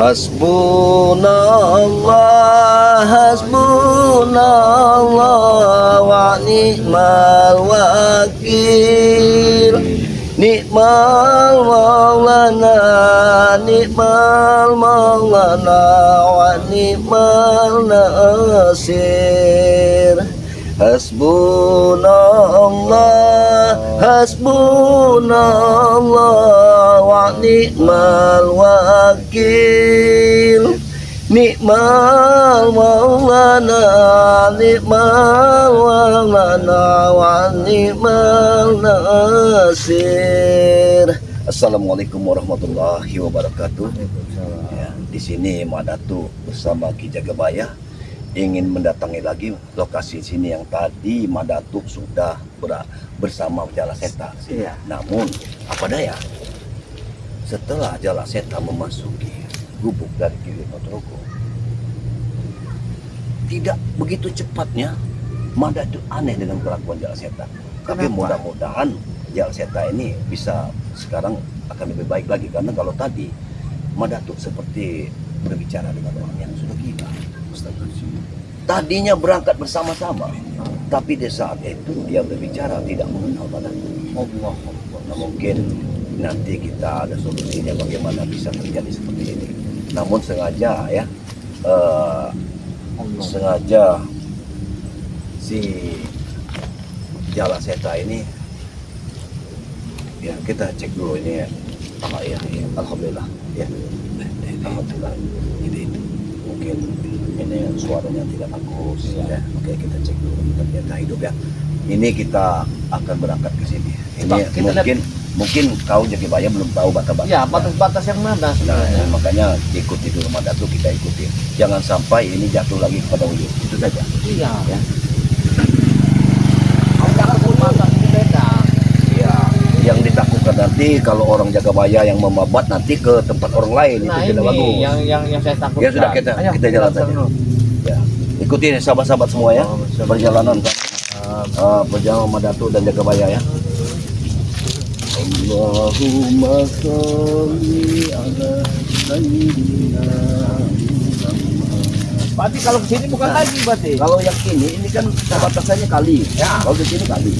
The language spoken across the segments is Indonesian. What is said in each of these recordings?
Hasbunallah, hasbunallah wa ni'mal wakil. Ni'mal maulana, ni'mal maulana wa ni'mal nasir. Hasbunallah, hasbunallah wa ni'mal wakil. Ni'mal maulana, ni'mal maulana wa ni'mal nasir. Assalamualaikum warahmatullahi wabarakatuh. Ya, di sini Madatu bersama Ki Jagabaya ingin mendatangi lagi lokasi sini yang tadi Madatu sudah bersama Jalaseta. Iya. Namun apa daya, setelah Jalaseta memasuki gubuk dari Ki Winotorogo, tidak begitu cepatnya Madatu aneh dengan kelakuan Jalaseta. Tapi mudah-mudahan Jalaseta ini bisa sekarang akan lebih baik lagi, karena kalau tadi Madatu seperti berbicara dengan orang yang sudah gila. Tadinya berangkat bersama-sama, tapi di saat itu dia berbicara tidak mengenal Madatu. Allah. Nah, mungkin nanti kita ada solusinya bagaimana bisa terjadi seperti ini. Namun sengaja ya, sengaja si Jalaseta ini, ya kita cek dulu ini ya. Ya, alhamdulillah ya. Alhamdulillah ini mungkin ini suaranya tidak bagus ya. Oke, kita cek dulu, ternyata hidup ya. Ini kita akan berangkat ke sini. Ini mungkin kau Jagabaya belum tahu batas-batas. Ya, batas-batas yang mana sebenarnya. Nah, makanya ikuti dulu Madatu, kita ikuti. Jangan sampai ini jatuh lagi kepada Uyut. Itu saja. Iya. Ya. Batas itu beda. Ya, yang ditakutkan nanti kalau orang Jagabaya yang memabat nanti ke tempat orang lain, Nah, itu tidak ini bagus. yang saya takutkan. Ya sudah, kita jalan saja. Ya. Ikuti sahabat-sahabat semua ya, perjalanan perjalanan Madatu dan Jagabaya ya. Allahumma sholli ala sayyidina Muhammad. Berarti kalau kesini bukan lagi berarti. Kalau yang ini kan batasannya kali. Ya. Kalau di sini kali.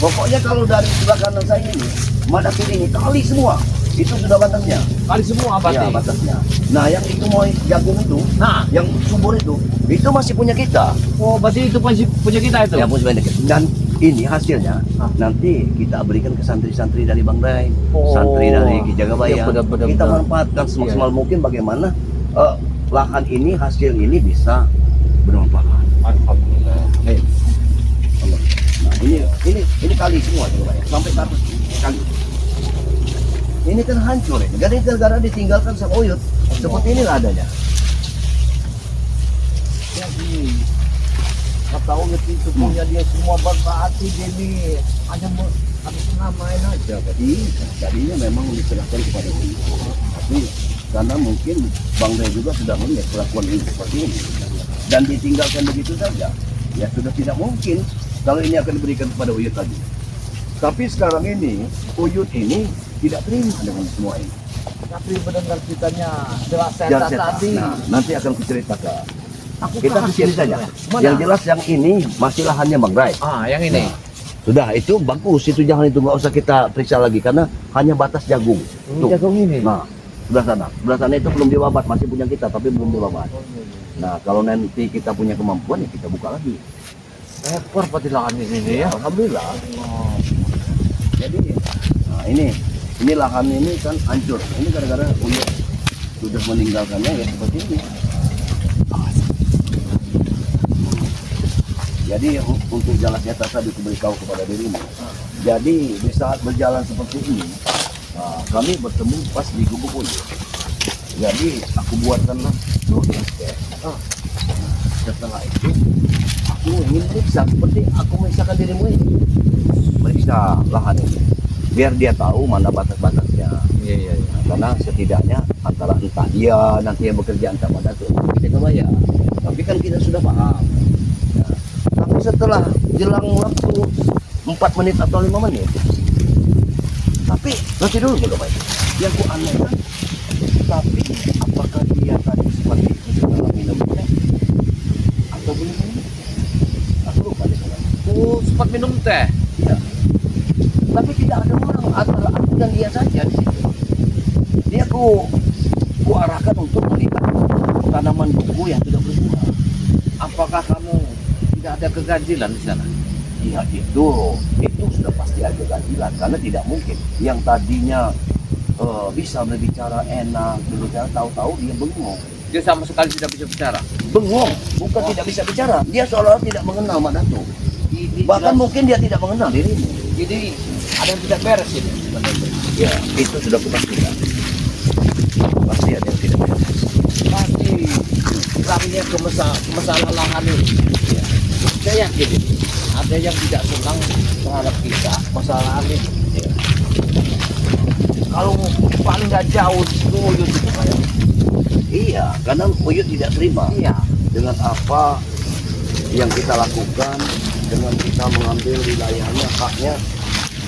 Pokoknya kalau dari sebelah kanan saya ini, Madatu ini kali semua. Itu sudah batasnya. Kali semua berarti. Ya, batasnya. Nah, yang itu mau jagung itu, Nah, yang subur itu masih punya kita. oh berarti itu punya kita itu. Ya, punya kita. Dan ini hasilnya nanti kita berikan ke santri-santri dari Bang Rai, Oh. santri dari Ki Jagabaya. Ya, benar-benar. Kita manfaatkan semaksimal mungkin bagaimana lahan ini, hasil ini bisa bermanfaat. Alhamdulillah. Allah. Nah, ini kali semua Jagabaya, sampai ke atas kali. Ini kan hancur ini. Jadi gara-gara ditinggalkan sama Uyut. Seperti inilah adanya. Jadi kata Uyut itu punya dia semua berarti jadi hanya namain aja. Tadinya memang diserahkan kepada Uyut. Tapi karena mungkin Bang Ray juga sudah melihat kelakuan ini seperti ini dan ditinggalkan begitu saja, ya sudah tidak mungkin kalau ini akan diberikan kepada Uyut lagi. Tapi sekarang ini Uyut ini tidak terima dengan semua ini. Tapi mendengar ceritanya Jalaseta Jalaseta. tadi. Nah, nanti akan kuceritakan. Kita kaget di sini saja. Mana? Yang jelas yang ini masih lahannya Bang Ray. Yang ini. Nah, sudah itu bagus, itu jangan, itu nggak usah kita periksa lagi karena hanya batas jagung. Tuh. Jagung ini. Nah, sebelah sana itu belum dibabat, masih punya kita tapi belum dibabat. Nah, kalau nanti kita punya kemampuan ya kita buka lagi. Ekor berarti lahan ini ya. Alhamdulillah. Jadi, nah ini lahan ini kan hancur. Ini gara-gara Uyut sudah meninggalkannya ya seperti ini. Jadi untuk Jalaseta tadi beritahu kepada dirimu. Jadi di saat berjalan seperti ini, kami bertemu pas di gubuk Uyut. Jadi aku buatkanlah broadcast. Setelah itu aku ingin periksa seperti aku memeriksakan dirimu ini. Periksa lahan ini biar dia tahu mana batas-batasnya. Iya. Karena setidaknya antara entah dia nanti yang bekerja entah pada itu kita bayar. Tapi kan kita sudah paham. Ya. Tapi setelah jelang waktu 4 menit atau 5 menit, tapi nanti dulu kita bayar. Yang ku anehkan, tapi apakah dia tadi seperti itu setelah minum teh atau belum minum? Aku lupa di sana. Oh, sempat minum teh. Tidak. Tapi tidak ada orang, antara aku dan dia saja di situ. Dia ku arahkan untuk melihat tanaman buku yang tidak berbuah. Apakah kamu tidak ada keganjilan di sana? Ya itu sudah pasti ada ganjilan karena tidak mungkin yang tadinya bisa berbicara enak, berbicara tahu-tahu dia bengong. Dia sama sekali tidak bisa bicara. Bengong, bukan tidak bisa bicara. Dia seolah-olah tidak mengenal Mak Datuk. Ini Bahkan jelas- mungkin dia tidak mengenal dirimu. Jadi ada yang tidak beres ini. Ya, itu sudah kupastikan. Pasti ada yang tidak beres. Pasti larinya ke masalah lahan ini. Ya. Saya yakin ini. Ada yang tidak senang terhadap kita masalah lahan ini. Ya. Kalau paling nggak jauh di situ Uyut itu kayak. Iya, karena Uyut tidak terima Iya. dengan apa yang kita lakukan, dengan kita mengambil wilayahnya, haknya.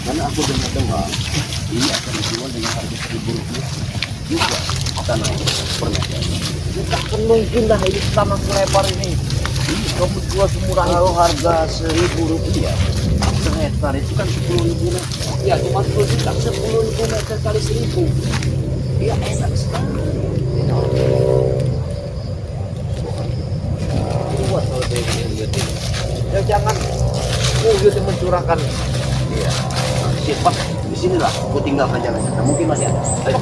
Karena aku dengar ini akan dijual dengan harga Rp1.000 juga tanah ini. Pernah. Tidak mungkin lah ini sama selebar ini. Kamu jual semurah itu. Kalau harga Rp1.000 sehektar itu kan 10.000 meter. Ya cuma 10 juta. 10.000 meter kali 1.000. Ya enak sekali. Buat kalau dia Uyut ini. Ya jangan Uyut yang mencurahkan. Iya. Siapa? Di sinilah aku tinggalkan jalan Seta. Mungkin masih ada. Ayo.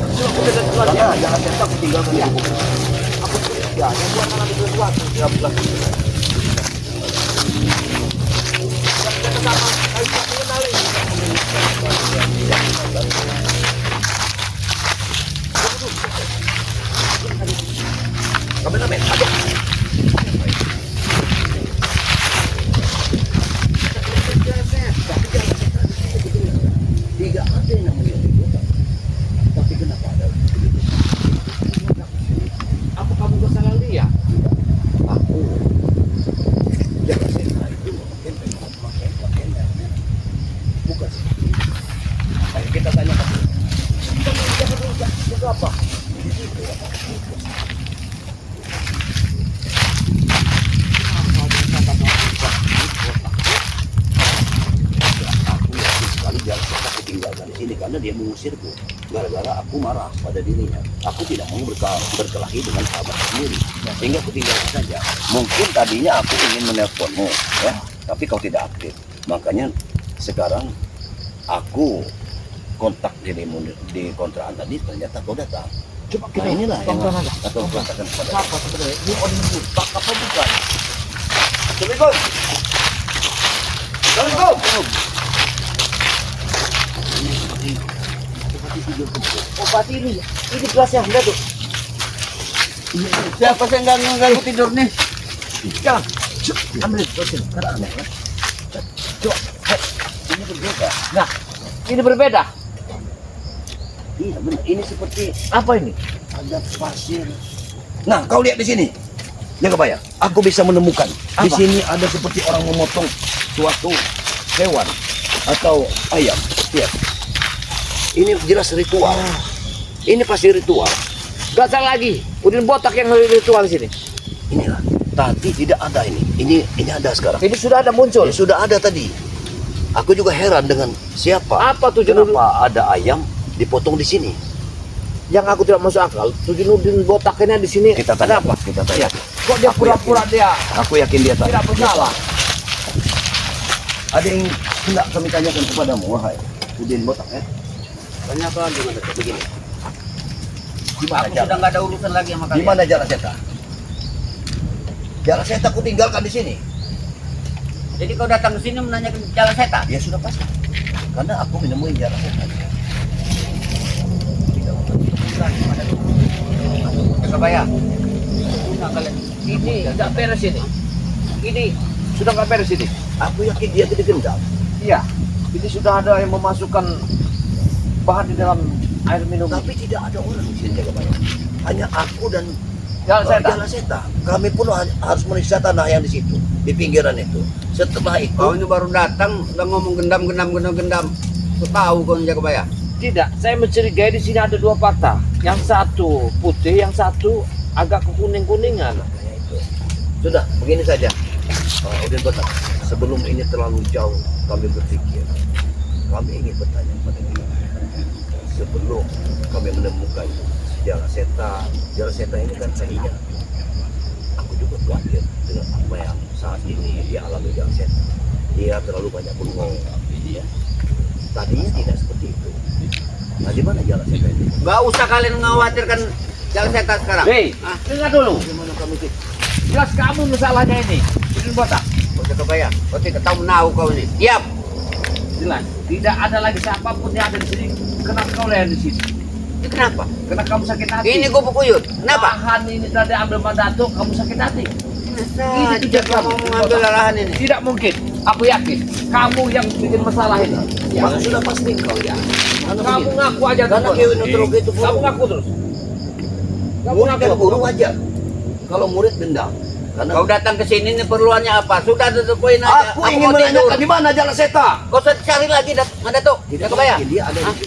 Karena jalan Seta aku tinggalkan di buku. Aku ya yang buat anak itu sesuatu 13 juta. Yang kita sama harus mengenali. Kameramen, ada. Tidak ada yang namanya ribuan. Tapi kenapa ada? Apa kamu kesalah lihat? Aku jaga Seta itu mungkin memang pakaian bukan sih. Ayo kita tanya ke dia. Kita jaga apa? Di situ apa? Aku yakin sekali jalan Seta aku tinggalkan di sini karena dia mengusirku. Gara-gara aku marah pada dirinya. Aku tidak mau berkelahi dengan sahabat sendiri. Sehingga aku tinggalkan saja. Mungkin tadinya aku ingin menelponmu, ya, tapi kau tidak aktif. Makanya sekarang aku kontak dirimu di kontrakan tadi, ternyata kau datang. Coba Nah inilah yang tonton aja. atau katakan kepada Siapa sebenarnya? Ini orang buta apa bukan? Assalamualaikum. Assalamualaikum. Ini seperti tidur kebun. Oh berarti ini gelasnya lihat tuh. Siapa sih yang ganggu tidur nih? Jangan. Ambil terusin. Karena aneh kan. Coba. Ini berbeda. Nah, ini berbeda. Iya benar. Ini seperti Apa ini? ada pasir. Nah, kau lihat di sini. Jaga bayar. Aku bisa menemukan. Di Apa? sini ada seperti orang memotong suatu hewan atau ayam. Lihat. Ini jelas ritual. Ini pasti ritual. Gak salah lagi. Udin botak yang ritual di sini. Inilah. Tadi tidak ada ini. Ini ada sekarang. Ini sudah ada muncul. Ya, sudah ada tadi. Aku juga heran dengan siapa. Apa tujuan Kenapa ada ayam dipotong di sini? yang aku tidak masuk akal? Udin botaknya di sini. Kita ada tanya. apa? Kita tanya. Kok dia Aku pura-pura yakin. dia Aku yakin dia tanya. tidak bersalah? Ada yang hendak kami tanyakan kepadamu, wahai Udin Botak, ya? Tanyakan dengan dekat begini. Gimana Aku jalan? sudah nggak ada urusan lagi sama kalian. Gimana jalan Seta? Jalan Seta aku tinggalkan di sini. Jadi kau datang ke sini menanyakan jalan setan? Ya sudah pasti. Karena aku menemui jalan Seta. Tidak Kakak bayar. Sudah kalian. Ini tidak beres ini. Ini sudah nggak beres ini. Aku yakin dia tidak gendam. Iya. Ini sudah ada yang memasukkan bahan di dalam air minum. Tapi tidak ada orang di sini jaga bayar. Hanya aku dan Jalan setan. Jalan Seta. Kami pun harus meriksa tanah yang di situ, di pinggiran itu. Setelah itu, Kau ini baru datang udah ngomong gendam. Kau tahu kau jaga bayar. Tidak, saya mencurigai di sini ada dua patah. Yang satu putih, yang satu agak kekuning-kuningan. Makanya itu. Sudah, begini saja. Udin Botak, sebelum ini terlalu jauh kami berpikir, kami ingin bertanya kepada kita. Sebelum kami menemukan Jala Seta ini kan tadinya aku juga khawatir dengan apa yang saat ini dialami Jala Seta. Dia terlalu banyak bengong. Tadinya tidak seperti itu. Nah, di mana Jala Seta itu? Gak usah kalian mengkhawatirkan Jala Seta sekarang. Hei, dengar dulu. Bagaimana kami itu? Jelas kamu masalahnya ini. Udin Botak. Kau tidak kebayang, kau tidak tahu menahu kau ini. Diam. Jelas, tidak ada lagi siapapun yang ada di sini. Kenapa kau lihat di sini? Ini kenapa? Karena kamu sakit hati. Ini gubuk uyut. Kenapa? Lahan ini tadi ambil Mandato, kamu sakit hati. Ini tidak kamu mengambil lahan ini. Tidak mungkin. Aku yakin kamu yang bikin masalah ini. Ya, sudah pasti kau ya. Kamu ngaku aja Karena terus. Kewin Nutrogo itu Kamu ngaku terus. Kamu murid dan ngaku. guru wajar. Kalau murid dendam. Karena Kau datang ke sini ini perluannya apa? Sudah tutup poin aja. aku ingin mau tidur. menanyakan di mana Jala Seta. Kau cari lagi ada tuh. Tidak kebayang. mungkin dia ada Hah? di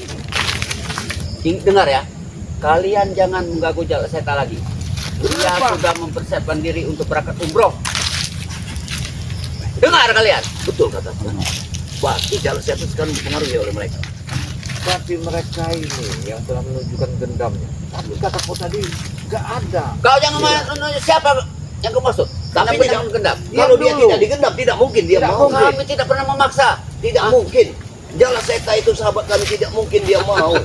sini. Dengar ya. Kalian jangan mengganggu Jala Seta lagi. Dia Kenapa? sudah mempersiapkan diri untuk berangkat umroh. Dengar kalian. Betul kata Tuhan. Pasti Jala Seta sekarang dipengaruhi oleh mereka. Tapi mereka ini yang telah menunjukkan dendamnya. Tapi kata kau tadi nggak ada. Kau jangan menunjuk siapa yang kau maksud. Tapi Tapi tidak- jangan gendam. Kalau dia dulu. tidak digendap, tidak mungkin dia Tidak mau. mungkin. Kami tidak pernah memaksa. Tidak mungkin. Jala Seta itu sahabat kami, tidak mungkin dia mau.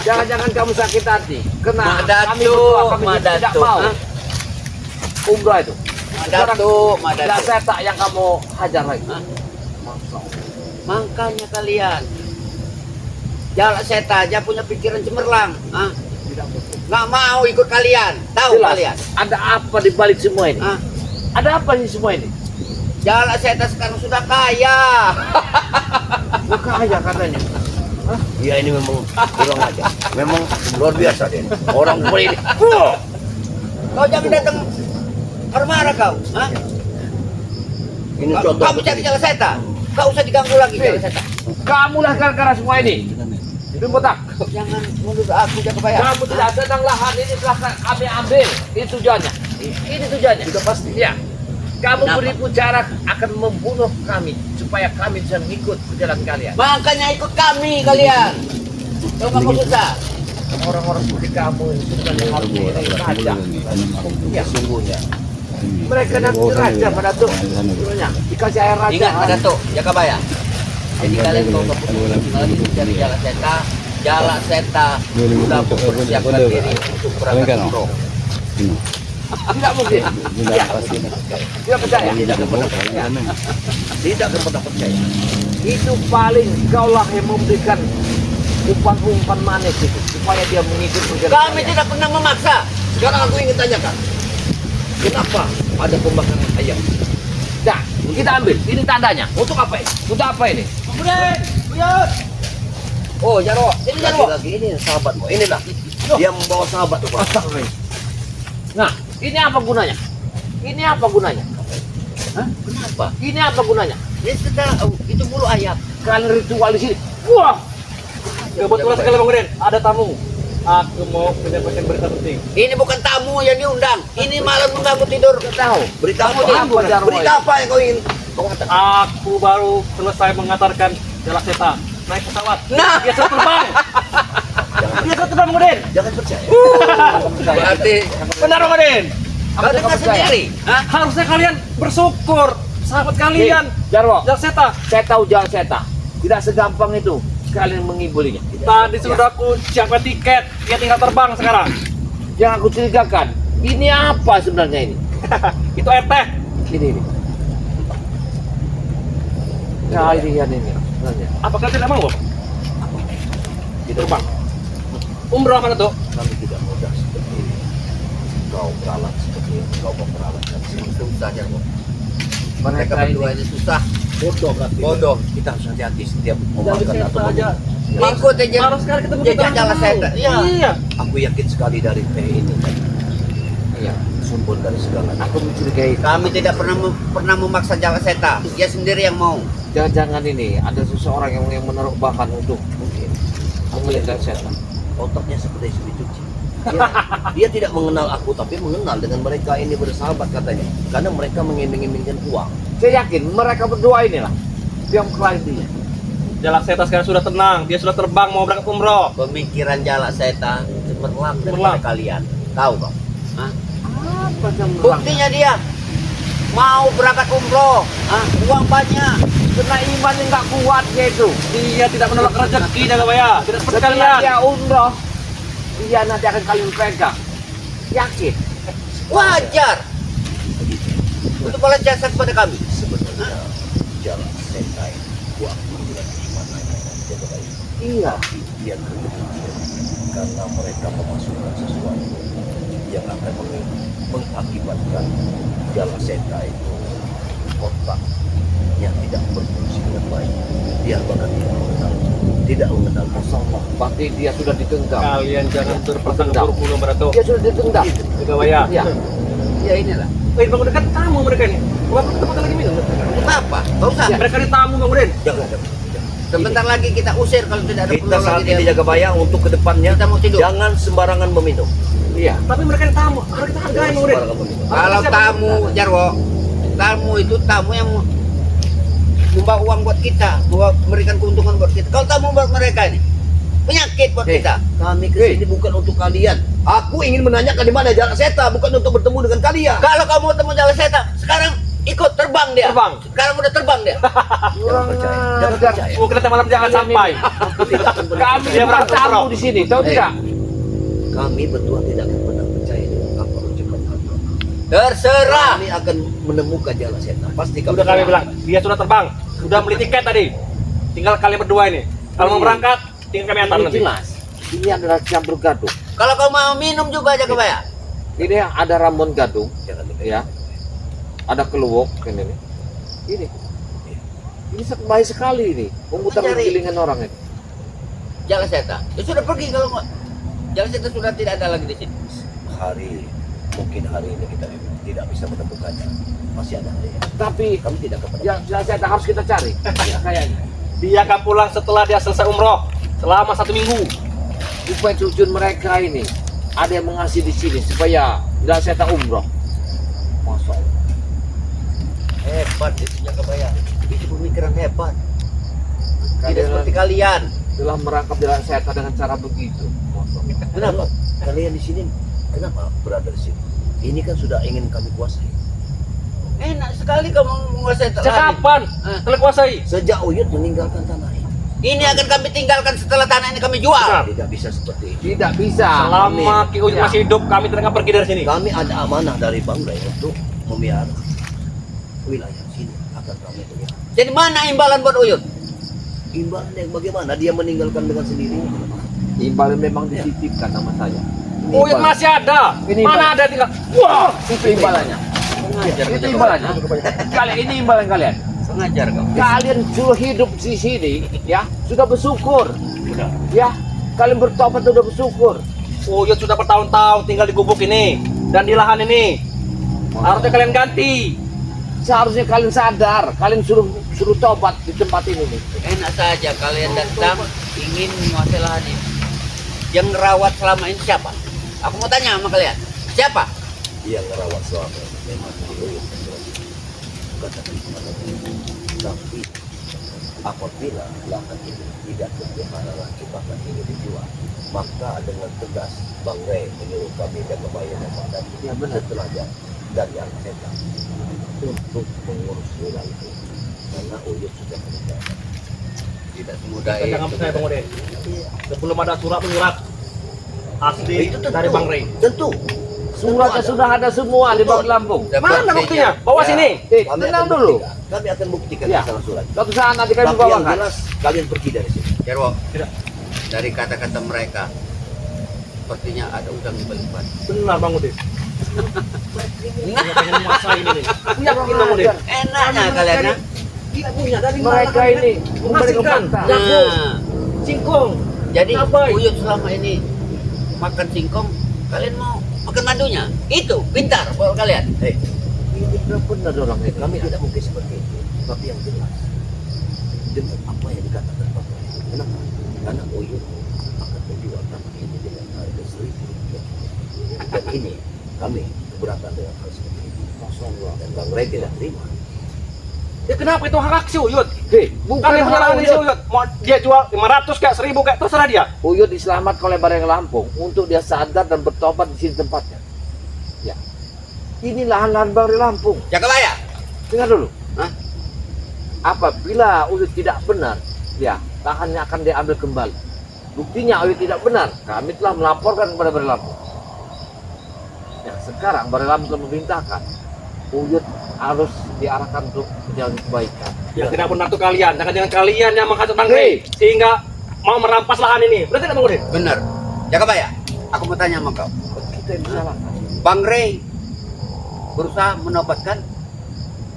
Jangan-jangan kamu sakit hati. Kena Madato, kami berdua kami tidak Madato. mau. Hah? Umrah itu. Madato, Tidak Madato. saya tak yang kamu hajar lagi. Hah? Masya Allah. Makanya kalian Jala Seta aja punya pikiran cemerlang. Hah? Tidak mungkin. Nggak mau ikut kalian. Tahu Jelas, kalian? ada apa di balik semua ini? Hah? Ada apa sih semua ini? Jala Seta sekarang sudah kaya. Gak kaya katanya. Dia ini memang kurang aja. Memang luar biasa dia. Orang seperti ini. Kau jangan datang marah-marah kau. Hah? Ini contoh. Kamu cari Jala Seta. Kau usah diganggu lagi Jala Seta. Kamu lah gara-gara semua ini. Itu botak. Jangan menuduh aku jangan kebayang. Kamu tidak senang lahan ini telah kami ambil. Ini tujuannya. Ini tujuannya. Sudah pasti. Ya. Kamu Kenapa? beribu cara akan membunuh kami supaya kami bisa mengikut jalan kalian. Makanya ikut kami kalian. Tahu kamu susah. Orang-orang seperti kamu ini sebenarnya harus diraja. Ya, Sesungguhnya. mereka nanti raja pada tuh. Sebenarnya dikasih air raja. Ingat ada tuh, ya kebayang. Jadi kalian kalau keputusan lagi dari Jala Seta, Jala Seta sudah mempersiapkan diri untuk berangkat umroh. Tidak mungkin. Ya. Tidak percaya. Tidak akan pernah percaya. Tidak akan pernah percaya. Itu paling kaulah yang memberikan umpan-umpan manis itu supaya dia mengikut perjalanan. Kami tidak pernah memaksa. Sekarang aku ingin tanyakan. Kenapa ada pembakaran ayam? Nah, kita ambil. Ini tandanya. Untuk apa ini? Untuk apa ini? Oh, Jarwo, ini Jarwo. Lagi-lagi ini sahabatmu. Inilah. Dia membawa sahabat tuh, Pak. Nah, ini apa gunanya? Ini apa gunanya? Hah? Kenapa? Ini apa gunanya? Ini sudah, itu bulu ayam. Kalian ritual di sini. Wah, Kebetulan sekali Bang Udin, ada tamu. Aku mau menyampaikan berita penting. Ini bukan tamu yang diundang. Ini malah mengganggu tidur. nggak tahu. Berita Kamu apa? apa, Jarwo? Berita apa yang kau ingin? Kau katakan. Aku baru selesai mengantarkan Jala Seta naik pesawat. Nah, Dia sudah terbang. Dia sudah terbang Bang Udin. Jangan percaya. berarti Benar Bang Udin. Kamu kau dengar jangan percaya. sendiri. Hah? Harusnya kalian bersyukur. Sahabat kalian. Jarwo, Jala Seta. saya tahu jalan Seta. Tidak segampang itu kalian mengibulinya. Tadi sudah aku siapkan tiket. Dia tinggal terbang sekarang. Yang aku curigakan, ini apa sebenarnya ini? Itu air teh. Ini. Nah, ini sebenarnya. Apa kalian tidak mau? Bang? Tidak, Terbang. Umroh mana tuh? kami tidak mudah seperti ini. Kau peralat seperti ini. Kau memperalat dan Susah, Jarwo. Mereka Mereka berdua ini ini susah. bodoh berarti. Bodoh. Kita harus hati-hati setiap Jala memakan Seta atau aja. meminum. Ikut aja. Baru sekali ketemu Jejak kita. Jala Seta. Iya. Iya. Aku yakin sekali dari teh ini. Iya. Sumber dari segala. Aku mencurigai Kami tidak pernah memaksa Jala Seta. Dia sendiri yang mau. jangan-jangan ini ada seseorang yang menaruh bahan untuk mungkin Menginginkan setan. Otaknya seperti sudah dicuci. Dia tidak mengenal aku, tapi mengenal dengan mereka ini bersahabat katanya. Karena mereka mengiming-imingkan uang. Saya yakin mereka berdua inilah yang mengklaim dia. Jalak Seta sekarang sudah tenang, dia sudah terbang mau berangkat umroh. Pemikiran Jalak Seta cemerlang daripada kalian. Tahu kok? Hah? Apa yang Buktinya dia mau berangkat umroh, uang banyak. kena iman yang nggak kuatnya itu. Dia tidak menolak rezeki Jagabaya. Tidak seperti Setelah kalian. dia umroh, dia nanti akan kalian pegang. Yakin? Wajar untuk balas jasa kepada kami. Sebenarnya jalan setai buat menjelang iman jaga baik. Iya. Dia karena mereka memasukkan sesuatu yang akan mengakibatkan jalan setai itu otaknya tidak berfungsi dengan baik. Dia bahkan tidak mengenal masalah. Berarti dia sudah ditendang. Kalian jangan berprasangka buruk dulu pada tuh. Dia sudah ditendang. Jagabaya. Iya. Ya inilah. Bangun dekat tamu mereka ini. Bukan tempat lagi minum. Untuk apa? Gak usah. Mereka di tamu Bang Udin. Jangan. Sebentar lagi kita usir kalau tidak ada Kita peluang saat lagi ini dia. jaga bayang untuk kedepannya. Kita mau tidur. Jangan sembarangan meminum. Iya. Tapi mereka di tamu. Harus kita hargai Bang Udin. Sembarangan meminum. Kalau tamu Jarwo, tamu itu tamu yang membawa uang buat kita, memberikan keuntungan buat kita. Kalau tamu buat mereka ini penyakit buat kita. Kami kesini bukan untuk kalian. Aku ingin menanyakan di mana jalan seta, bukan untuk bertemu dengan kalian. Kalau kamu temu Jalak Seta, sekarang ikut terbang dia. Terbang. Sekarang udah terbang dia. Jangan percaya. Jangan percaya. Oh, kita malam jangan sampai. Kami Dia berangkat bertamu umroh. di sini, tahu tidak? Kami berdua tidak akan pernah percaya dengan apa ucapan kalian. Terserah. Kami akan menemukan jalan seta. Pasti kami. Sudah kami bilang, dia sudah terbang. Sudah beli tiket tadi. Tinggal kalian berdua ini. Kalau mau berangkat, tinggal kami antar Ini nanti. jelas. Ini adalah campur gadung. Kalau kau mau minum juga aja kebaya. Ini ada ramuan gadung, Jangan ya. Ada keluwok ini nih. Ini. Ini bahaya sekali ini. Memutar Mencari. gilingan orang ini. Jalak Seta. Ya sudah pergi kalau nggak. Jalak Seta sudah tidak ada lagi di sini. Mungkin hari ini kita tidak bisa menemukannya. Masih ada hari. Tapi Kami tidak akan yang saya harus kita cari. Ya, kayaknya. Dia akan pulang setelah dia selesai umroh. Selama 1 minggu. Supaya tujuan mereka ini ada yang mengasihi di sini supaya tidak saya tak umroh. Masya Allah. Hebat itu kebaya. Itu pemikiran hebat. Tidak Kalian seperti kalian. telah merangkap jalan saya dengan cara begitu. Masya Allah. Kenapa? Kalian di sini kenapa berada di sini? Ini kan sudah ingin kami kuasai. Enak sekali kamu menguasai Sejak tanah. kapan? Telah kuasai. Sejak Uyut meninggalkan tanah ini. Ini akan kami tinggalkan setelah tanah ini kami jual. Benar. Tidak bisa seperti itu. Tidak bisa. Selama Ki Uyut Ya. masih hidup, kami tidak akan pergi dari sini. Kami ada amanah dari Bang Ray untuk memelihara wilayah sini akan kami pelihara. Jadi mana imbalan buat Uyut? Imbalan yang bagaimana dia meninggalkan dengan sendiri? Imbal memang dititipkan nama saya. Ini Uyut imbal. masih ada. Ini Mana Bang. ada tinggal? Wah, Itu imbalannya. Itu imbalannya. Kalian ini imbalan kalian. Sengajar kau. Kalian sudah hidup di sini, ya, sudah bersyukur, Sudah. ya. Kalian bertobat sudah bersyukur. Uyut sudah bertahun-tahun tinggal di gubuk ini dan di lahan ini. Harusnya kalian ganti. Seharusnya kalian sadar, kalian suruh tobat di tempat ini nih. Enak saja kalian datang ingin menguasai lahan ini. Yang ngerawat selama ini siapa? Aku mau tanya sama kalian. Siapa? Yang merawat suami memang Uyut. Katakan kepada dia. Tapi apabila lahan ini tidak terpelihara lagi bahkan ini dijual, maka dengan tegas Bang Ray menyuruh kami dan membayar dan Ya, benar. setelah dan yang seta untuk mengurus wilayah ini karena Uyut sudah meninggal. Tidak semudah Kita jangan percaya Bang Udin. Sebelum ada surat menyurat asli dari Bang Ray. Tentu. Suratnya sudah ada semua di Bawah Lampung. Mana buktinya? Bawa Ya. sini. Kami Tenang akan dulu. buktikan. Kami akan buktikan Ya. masalah surat. Suatu saat nanti kami Tapi yang bawakan. jelas kalian pergi dari sini. Jarwo, Tidak. dari kata-kata mereka sepertinya ada udang di balik batu. Benar Bang Udin. Nah, Dia pengen menguasai ini nih. Yakin Bang Udin. enaknya kalian ya. Tidak punya dari Mereka ini memberikan menghasilkan fakta. jagung, Nah, singkong. jadi Ngapain? Uyut selama ini makan singkong, kalian mau makan madunya. Itu pintar buat kalian. Hei, Ini benar orang ini. kami tidak mungkin seperti itu. Tapi yang jelas dengan apa yang dikatakan Bang Ray. Kenapa? Karena Uyut jual tanah ini dengan harga 1.000 rupiah. Dan ini kami keberatan dengan hal seperti ini. Dan Bang Ray tidak terima. Ya kenapa itu hak si Uyut? Hei, bukan Kami punya hal lahan di si Uyut. Uyut. Mau dia jual 500 kayak 1.000 kayak terserah dia. Uyut diselamatkan oleh Bareng Lampung untuk dia sadar dan bertobat di sini tempatnya. Ya, ini lahan-lahan Bareng Lampung. Jakabaya. Dengar dulu. Hah? Apabila Uyut tidak benar, ya lahannya akan diambil kembali. Buktinya Uyut tidak benar. Kami telah melaporkan kepada Bareng Lampung. Ya, sekarang Bareng Lampung telah memerintahkan Uyut harus diarahkan untuk jalan kebaikan. Ya tidak benar tuh kalian. Jangan kalian yang menghasut Bang Ray sehingga mau merampas lahan ini. Berarti tidak Bang Udin? Benar. Jakabaya, aku mau tanya sama kau. Kita yang disalahkan. Bang Ray berusaha menobatkan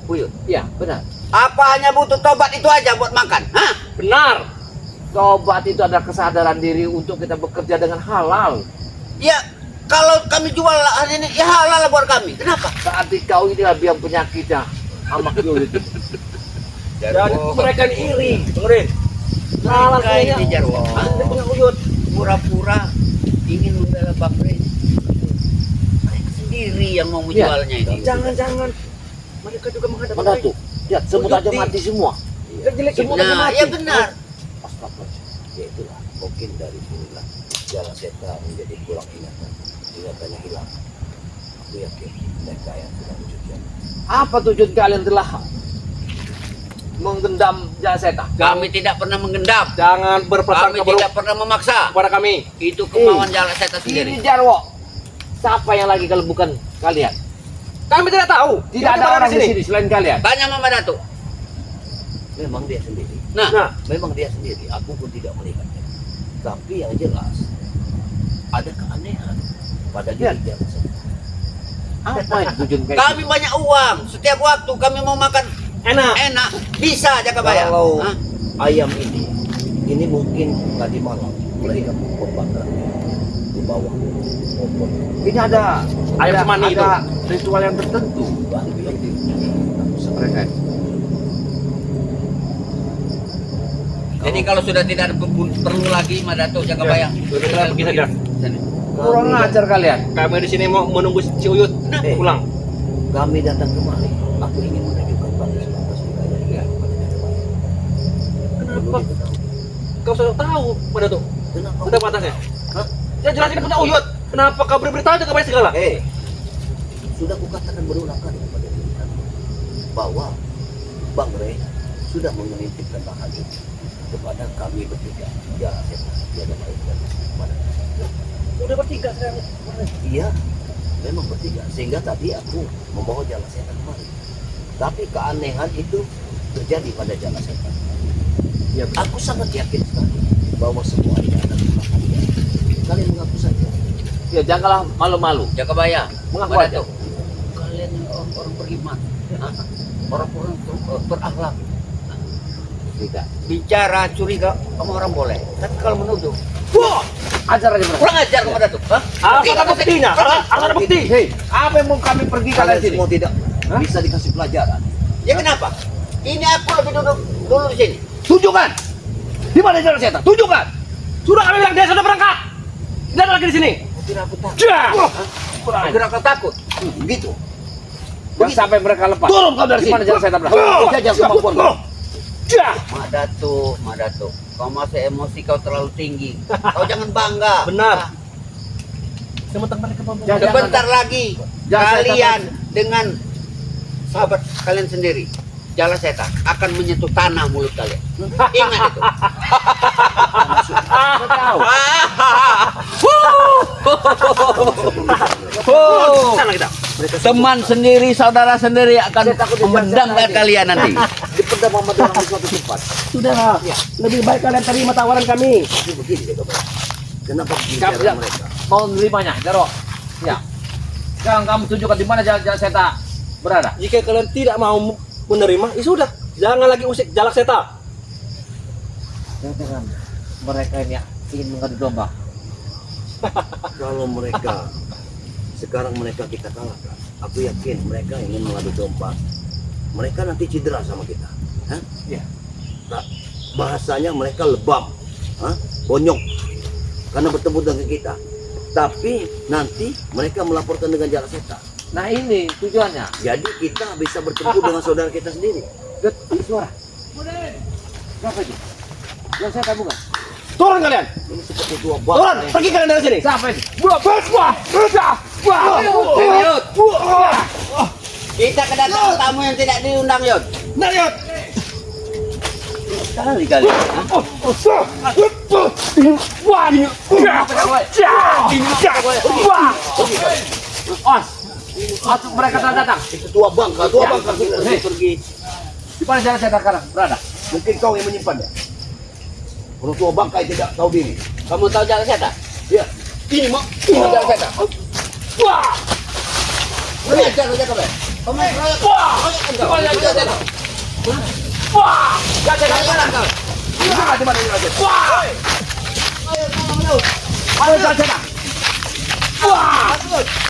Uyut. Ya, benar. Apa hanya butuh tobat itu aja buat makan? Hah? Benar. Tobat itu adalah kesadaran diri untuk kita bekerja dengan halal. Ya, kalau kami jual lahan ini, ya halal buat kami. Kenapa? Berarti kau inilah biang penyakitnya sama Uyut itu. Dan mereka ini iri, Bang Udin. Salah Mereka kayaknya. ini Jarwo. Hah? Dia punya Uyut. Pura-pura ingin membela Bang Ray. Mereka sendiri yang mau Ya, menjualnya ini. Jangan-jangan mereka juga menghadap Mana tuh? Lihat, semut Uyut aja di- mati semua. Dia jelek semua Nah, mati. ya benar. Astagfirullah. Ya itulah, mungkin dari sinilah jalan setan menjadi kurang ingatan. Ingatannya hilang. Aku yakin mereka yang sedang mencucian. Apa tujuan kalian telah menggendam jalan setan? Kami tidak pernah menggendap. Jangan berprasangka Kami buruk tidak pernah memaksa. kepada kami. Itu kemauan jalan setan Ini sendiri. Jarwo. Siapa yang lagi kalau bukan kalian? Kami tidak tahu. Tidak Dia ada berada orang di sini selain kalian. Tanya Mama Datuk. Memang dia sendiri. Nah, Nah, Memang dia sendiri. Aku pun tidak melihatnya. Tapi yang jelas ada keanehan pada diri dia. Apa yang tujuan kayak kami banyak uang. Setiap waktu kami mau makan enak. enak, bisa Jakabaya. Kalau Hah? ayam ini mungkin tadi malam mereka membakar di bawah maupun ini ada Ayam semani ada ritual yang tertentu batu yang di mereka. Jadi kalau sudah tidak ada perlu lagi Mama Datuk Jakabaya. Sudah kita pergi saja. Sana. Kurang ajar kalian. Kami di sini mau menunggu si Uyut Eh. pulang. Kami datang kemari. Aku ingin menunjukkan batas-batas wilayah yang pada Jakabaya. Kenapa? Perlu diketahui. Kau sudah tahu pada tuh. Kenapa? Sudah batasnya. Hah? Ya jelas kita punya Uyut. Kenapa kau berberita aja kepada segala? Sudah kukatakan berulang kali kepada diri kami bahwa Bang Ray sudah menitipkan lahan itu kepada kami bertiga. Ya, dia ada baik dan kepada Udah bertiga sekarang. Iya, memang bertiga. Sehingga tadi aku membawa jala setan kemari. Tapi keanehan itu terjadi pada jala setan. Ya, Aku sangat yakin sekali bahwa semua ini ada di belakang dia. Kalian mengaku saja. ya janganlah malu-malu. Jakabaya, Mengaku Mama aja. Datuk. Kalian yang orang beriman, hah? orang-orang berakhlak. Tidak. Bicara curiga sama orang boleh, tapi kalau menuduh, Wah, ajar aja mereka. kurang ajar Mama Datuk. Hah? Harus ada buktinya. Harus ada bukti. Hei, apa yang mau kami pergi kalian Kalian sini? semua tidak Hah? bisa dikasih pelajaran. Ya kenapa? Ini aku lebih duduk dulu di sini. Tunjukkan. Di mana jalan setan? Tunjukkan. Sudah kami bilang dia sudah berangkat. Tidak ada lagi di sini. Kira aku takut. Jah. Kurang ajar. Kira kau takut? Begitu. Jangan sampai mereka lepas. Turun kau dari Di mana sini. jalan setan? Jajan kemampuan. Jah. Mak Datuk, kau masih emosi kau terlalu tinggi. Kau jangan bangga. Benar. Sementara mereka mau Jangan- Sebentar lagi Jangan kalian dengan sahabat kalian sendiri, jala setan akan menyentuh tanah mulut kalian. Ingat itu. Saya tahu. Sana kita. Teman sendiri, saudara sendiri akan Saya takut dia memendamkan jatuh kalian nanti. Dipendam sama orang di suatu tempat. Sudah. Lebih baik kalian terima tawaran kami. Tapi begini dia kata. Kenapa begini Siap, cara siap. mereka? Mau nerimanya, Jarwo. Ya. Sekarang kamu tunjukkan di mana jalan setan berada. Jika kalian tidak mau menerima, ya sudah. Jangan lagi usik jalak seta. Jangan mereka ini ingin mengadu domba. Kalau mereka sekarang mereka kita kalahkan, aku yakin mereka ingin mengadu domba. Mereka nanti cedera sama kita. Hah? Iya. Nah, bahasanya mereka lebam, hah? Bonyok. karena bertemu dengan kita. Tapi nanti mereka melaporkan dengan jalan setan. Nah ini tujuannya. Jadi kita bisa bertemu dengan saudara kita sendiri. Get, ada suara. Siapa itu? Yang saya tahu bukan? Turun kalian. Ini seperti dua Turun, bak. pergi kalian dari sini. Siapa itu? Yud, kita kedatangan tamu yang tidak diundang, Yud. Nariot. Kali-kali. Os, masuk mereka telah datang. Itu tua bangka kita Hei. pergi. Di mana jalan setan sekarang berada? Mungkin kau yang menyimpannya. Orang tua bangka yang tidak tahu diri. Kamu tahu jalan setan? Ya, ini mak, ini jalan setan. Lihat jalan setan. Kamu keroyok. Keroyok jalan setan. Jalan setan mana kau? Di mana jalan setan? Ayo, Mana jalan setan?